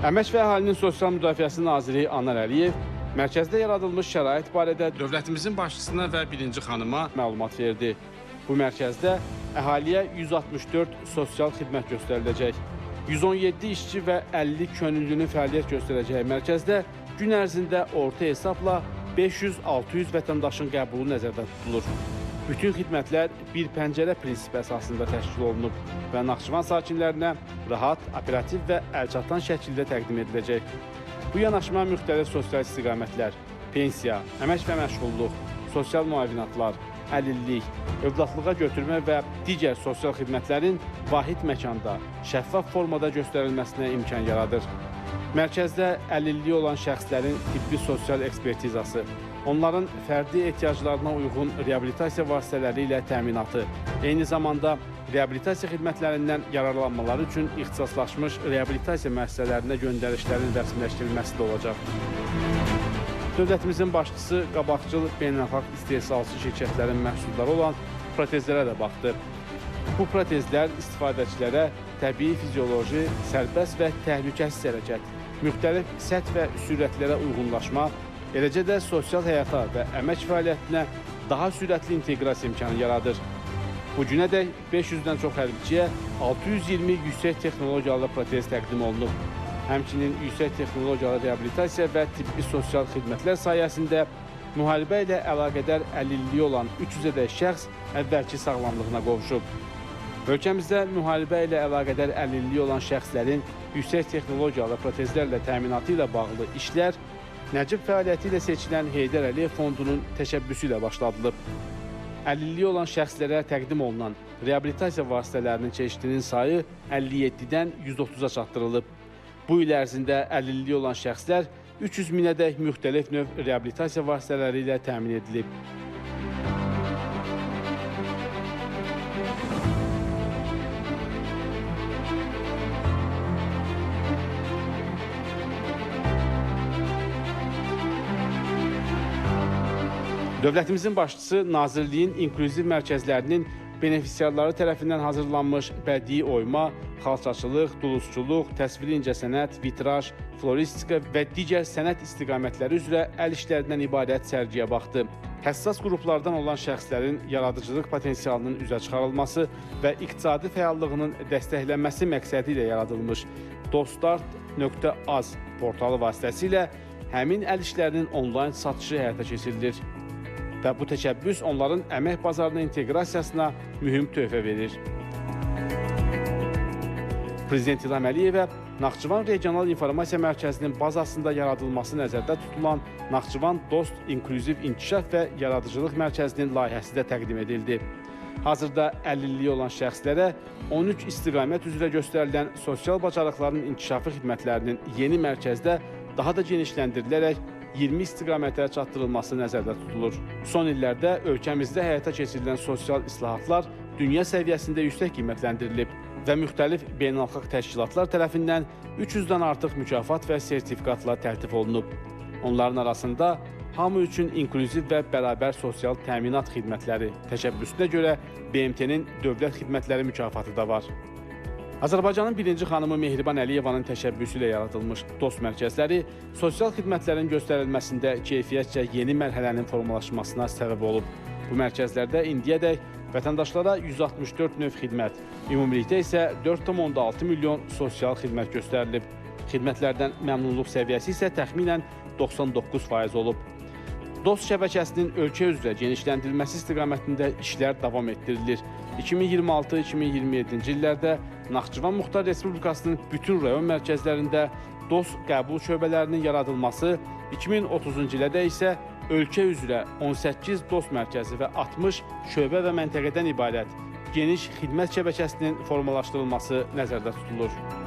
Əmək və Əhalinin Sosial Müdafiəsi Naziri Anar Əliyev mərkəzdə yaradılmış şərait barədə dövlətimizin başçısına və birinci xanıma məlumat verdi. Bu mərkəzdə əhaliyə 164 sosial xidmət göstəriləcək. 117 işçi və 50 könüllünün fəaliyyət göstərəcəyi mərkəzdə gün ərzində orta hesabla 500-600 vətəndaşın qəbulu nəzərdə tutulur. Bütün xidmətlər bir pəncərə prinsipi əsasında təşkil olunub və Naxçıvan sakinlərinə rahat, operativ və əlçatan şəkildə təqdim ediləcək. Bu yanaşma müxtəlif sosial istiqamətlər, pensiya, əmək və məşğulluq, sosial müavinatlar, əlillik, övladlığa götürmə və digər sosial xidmətlərin vahid məkanda, şəffaf formada göstərilməsinə imkan yaradır. Mərkəzdə əlilliyi olan şəxslərin tibbi sosial ekspertizası, onların fərdi ehtiyaclarına uyğun reabilitasiya vasitələri ilə təminatı, eyni zamanda reabilitasiya xidmətlərindən yararlanmaları üçün ixtisaslaşmış reabilitasiya müəssisələrinə göndərişlərin rəsmiləşdirilməsi də olacaq. Dövlətimizin başçısı qabaqcıl beynəlxalq istehsalçı şirkətlərin məhsulları olan protezlərə də baxdı. Bu protezlər istifadəçilərə təbii fizioloji, sərbəst və təhlükəsiz hərəkət, müxtəlif səth və sürətlərə uyğunlaşma, eləcə də sosial həyata və əmək fəaliyyətinə daha sürətli inteqrasiya imkanı yaradır. Bu günədək 500-dən çox hərbiçiyə 620 yüksək texnologiyalı protez təqdim olunub. Həmçinin yüksək texnologiyalı reabilitasiya və tibbi sosial xidmətlər sayəsində müharibə ilə əlaqədar əlilliyi olan 300-ədək şəxs əvvəlki sağlamlığına qovuşub. Ölkəmizdə müharibə ilə əlaqədar əlilliyi olan şəxslərin yüksək texnologiyalı protezlərlə təminatı ilə bağlı işlər Nəcib fəaliyyəti ilə seçilən Heydər Əliyev Fondunun təşəbbüsü ilə başladılıb. Əlilliyi olan şəxslərə təqdim olunan reabilitasiya vasitələrinin çeşidinin sayı 57-dən 130-a çatdırılıb. Bu il ərzində əlilliyi olan şəxslər 300 minədək müxtəlif növ reabilitasiya vasitələri ilə təmin edilib. Dövlətimizin başçısı Nazirliyin inklüziv mərkəzlərinin benefisiarları tərəfindən hazırlanmış bədii oyma, xalçaçılıq, dulusçuluq, təsviri incəsənət, vitraj, floristika və digər sənət istiqamətləri üzrə əl işlərindən ibarət sərgiyə baxdı. Həssas qruplardan olan şəxslərin yaradıcılıq potensialının üzə çıxarılması və iqtisadi fəallığının dəstəklənməsi məqsədi ilə yaradılmış dostart.az portalı vasitəsilə həmin əl işlərinin onlayn satışı həyata keçirilir. Və bu təşəbbüs onların əmək bazarına inteqrasiyasına mühüm töhfə verir. Prezident İlham Əliyevə Naxçıvan Regional İnformasiya Mərkəzinin bazasında yaradılması nəzərdə tutulan Naxçıvan Dost İnklüziv İnkişaf və Yaradıcılıq Mərkəzinin layihəsi də təqdim edildi. Hazırda əlilliyi olan şəxslərə 13 istiqamət üzrə göstərilən sosial bacarıqların inkişafı xidmətlərinin yeni mərkəzdə daha da genişləndirilərək 20 istiqamətə çatdırılması nəzərdə tutulur. Son illərdə ölkəmizdə həyata keçirilən sosial islahatlar dünya səviyyəsində yüksək qiymətləndirilib və müxtəlif beynəlxalq təşkilatlar tərəfindən 300-dən artıq mükafat və sertifikatla təltif olunub. Onların arasında hamı üçün inklüziv və bərabər sosial təminat xidmətləri təşəbbüsünə görə BMT-nin dövlət xidmətləri mükafatı da var. Azərbaycanın birinci xanımı Mehriban Əliyevanın təşəbbüsü ilə yaradılmış dost mərkəzləri sosial xidmətlərin göstərilməsində keyfiyyətcə yeni mərhələnin formalaşmasına səbəb olub. Bu mərkəzlərdə indiyədək vətəndaşlara 164 növ xidmət, ümumilikdə isə 4,6 milyon sosial xidmət göstərilib. Xidmətlərdən məmnunluq səviyyəsi isə təxminən 99% olub. Dost şəbəkəsinin ölkə üzrə genişləndirilməsi istiqamətində işlər davam etdirilir. 2026-2027-ci illərdə Naxçıvan Muxtar Respublikasının bütün rayon mərkəzlərində dost qəbul şöbələrinin yaradılması, 2030-cu ildə isə ölkə üzrə 18 dost mərkəzi və 60 şöbə və məntəqədən ibarət geniş xidmət şəbəkəsinin formalaşdırılması nəzərdə tutulur.